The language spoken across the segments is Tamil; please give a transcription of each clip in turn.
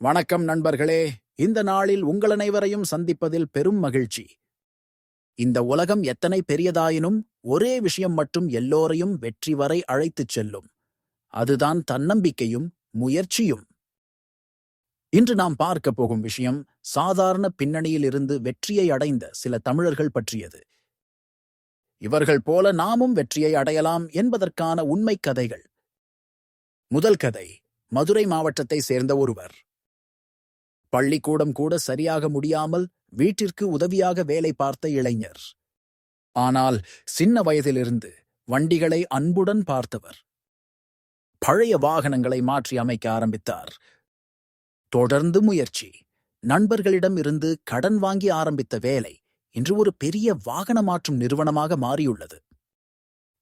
வணக்கம் நண்பர்களே. இந்த நாளில் உங்கள் அனைவரையும் சந்திப்பதில் பெரும் மகிழ்ச்சி. இந்த உலகம் எத்தனை பெரியதாயினும் ஒரே விஷயம் மட்டும் எல்லோரையும் வெற்றி வரை அழைத்துச் செல்லும். அதுதான் தன்னம்பிக்கையும் முயற்சியும். இன்று நாம் பார்க்கப் போகும் விஷயம் சாதாரண பின்னணியிலிருந்து வெற்றியை அடைந்த சில தமிழர்கள் பற்றியது. இவர்கள் போல நாமும் வெற்றியை அடையலாம் என்பதற்கான உண்மைக் கதைகள். முதல் கதை, மதுரை மாவட்டத்தை சேர்ந்த ஒருவர். பள்ளிக்கூடம் கூட சரியாக முடியாமல் வீட்டிற்கு உதவியாக வேலை பார்த்த இளைஞர். ஆனால் சின்ன வயதிலிருந்து வண்டிகளை அன்புடன் பார்த்தவர். பழைய வாகனங்களை மாற்றி அமைக்க ஆரம்பித்தார். தொடர்ந்து முயற்சி, நண்பர்களிடம் இருந்து கடன் வாங்கி ஆரம்பித்த வேலை இன்று ஒரு பெரிய வாகன மாற்றும் நிறுவனமாக மாறியுள்ளது.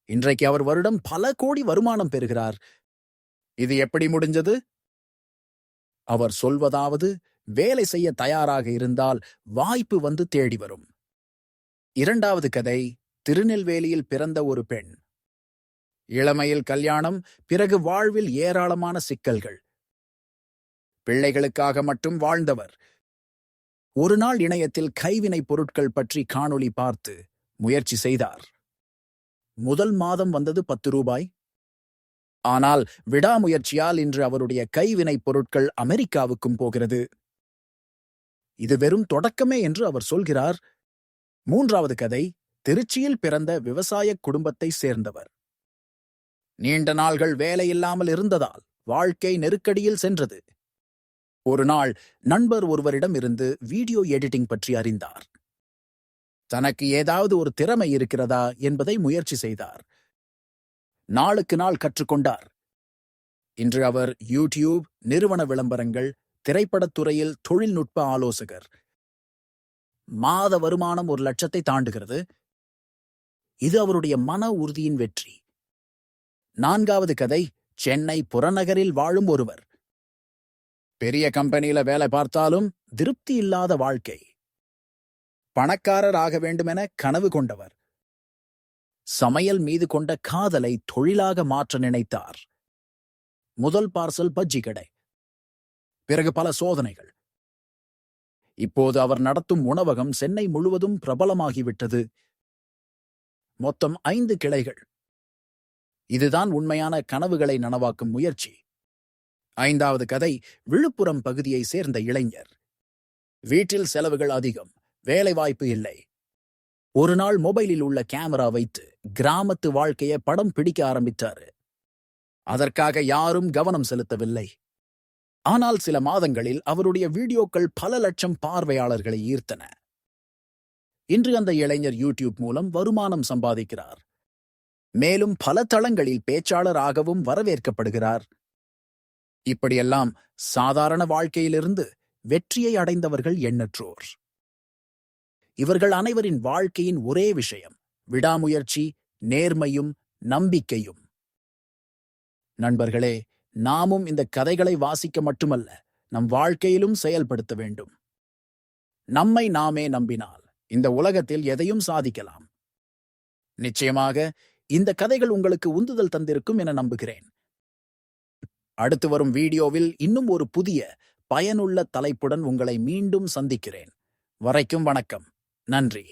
இன்றைக்கு அவர் வருடம் பல கோடி வருமானம் பெறுகிறார். இது எப்படி முடிஞ்சது? அவர் சொல்வதாவது, வேலை செய்ய தயாராக இருந்தால் வாய்ப்பு வந்து தேடி வரும். இரண்டாவது கதை, திருநெல்வேலியில் பிறந்த ஒரு பெண். இளமையில் கல்யாணம், பிறகு வாழ்வில் ஏராளமான சிக்கல்கள். பிள்ளைகளுக்காக மட்டும் வாழ்ந்தவர். ஒரு நாள் இணையத்தில் கைவினைப் பொருட்கள் பற்றி காணொளி பார்த்து முயற்சி செய்தார். முதல் மாதம் வந்தது 10 ரூபாய். ஆனால் விடாமுயற்சியால் இன்று அவருடைய கைவினைப் பொருட்கள் அமெரிக்காவுக்கும் போகிறது. இது வெறும் தொடக்கமே என்று அவர் சொல்கிறார். மூன்றாவது கதை, திருச்சியில் பிறந்த விவசாய குடும்பத்தை சேர்ந்தவர். நீண்ட நாள்கள் வேலையில்லாமல் இருந்ததால் வாழ்க்கை நெருக்கடியில் சென்றது. ஒரு நாள் நண்பர் ஒருவரிடம் இருந்து வீடியோ எடிட்டிங் பற்றி அறிந்தார். தனக்கு ஏதாவது ஒரு திறமை இருக்கிறதா என்பதை முயற்சி செய்தார். நாளுக்கு நாள் கற்றுக்கொண்டார். இன்று அவர் யூடியூப், நிறுவன விளம்பரங்கள், திரைப்படத்துறையில் தொழில்நுட்ப ஆலோசகர். மாத வருமானம் 1 லட்சத்தை தாண்டுகிறது. இது அவருடைய மன உறுதியின் வெற்றி. நான்காவது கதை, சென்னை புறநகரில் வாழும் ஒருவர். பெரிய கம்பெனியில வேலை பார்த்தாலும் திருப்தி இல்லாத வாழ்க்கை. பணக்காரர் ஆக வேண்டுமென கனவு கொண்டவர். சமையல் மீது கொண்ட காதலை தொழிலாக மாற்ற நினைத்தார். முதல் பார்சல் பஜ்ஜி கடை, பிறகு பல சோதனைகள். இப்போது அவர் நடத்தும் உணவகம் சென்னை முழுவதும் பிரபலமாகிவிட்டது. மொத்தம் 5 கிளைகள். இதுதான் உண்மையான கனவுகளை நனவாக்கும் முயற்சி. ஐந்தாவது கதை, விழுப்புரம் பகுதியை சேர்ந்த இளைஞர். வீட்டில் செலவுகள் அதிகம், வேலைவாய்ப்பு இல்லை. ஒரு நாள் மொபைலில் உள்ள கேமரா வைத்து கிராமத்து வாழ்க்கையை படம் பிடிக்க ஆரம்பித்தாரு. அதற்காக யாரும் கவனம் செலுத்தவில்லை. ஆனால் சில மாதங்களில் அவருடைய வீடியோக்கள் பல லட்சம் பார்வையாளர்களை ஈர்த்தன. இன்று அந்த இளைஞர் யூடியூப் மூலம் வருமானம் சம்பாதிக்கிறார். மேலும் பல தளங்களில் பேச்சாளராகவும் வரவேற்கப்படுகிறார். இப்படியெல்லாம் சாதாரண வாழ்க்கையிலிருந்து வெற்றியை அடைந்தவர்கள் எண்ணற்றோர். இவர்கள் அனைவரின் வாழ்க்கையின் ஒரே விஷயம் விடாமுயற்சி, நேர்மையும் நம்பிக்கையும். நண்பர்களே, நாமும் இந்த கதைகளை வாசிக்க மட்டுமல்ல, நம் வாழ்க்கையிலும் செயல்படுத்த வேண்டும். நம்மை நாமே நம்பினால் இந்த உலகத்தில் எதையும் சாதிக்கலாம். நிச்சயமாக இந்த கதைகள் உங்களுக்கு உந்துதல் தந்திருக்கும் என நம்புகிறேன். அடுத்து வரும் வீடியோவில் இன்னும் ஒரு புதிய பயனுள்ள தலைப்புடன் உங்களை மீண்டும் சந்திக்கிறேன். வரைக்கும் வணக்கம். நன்றி.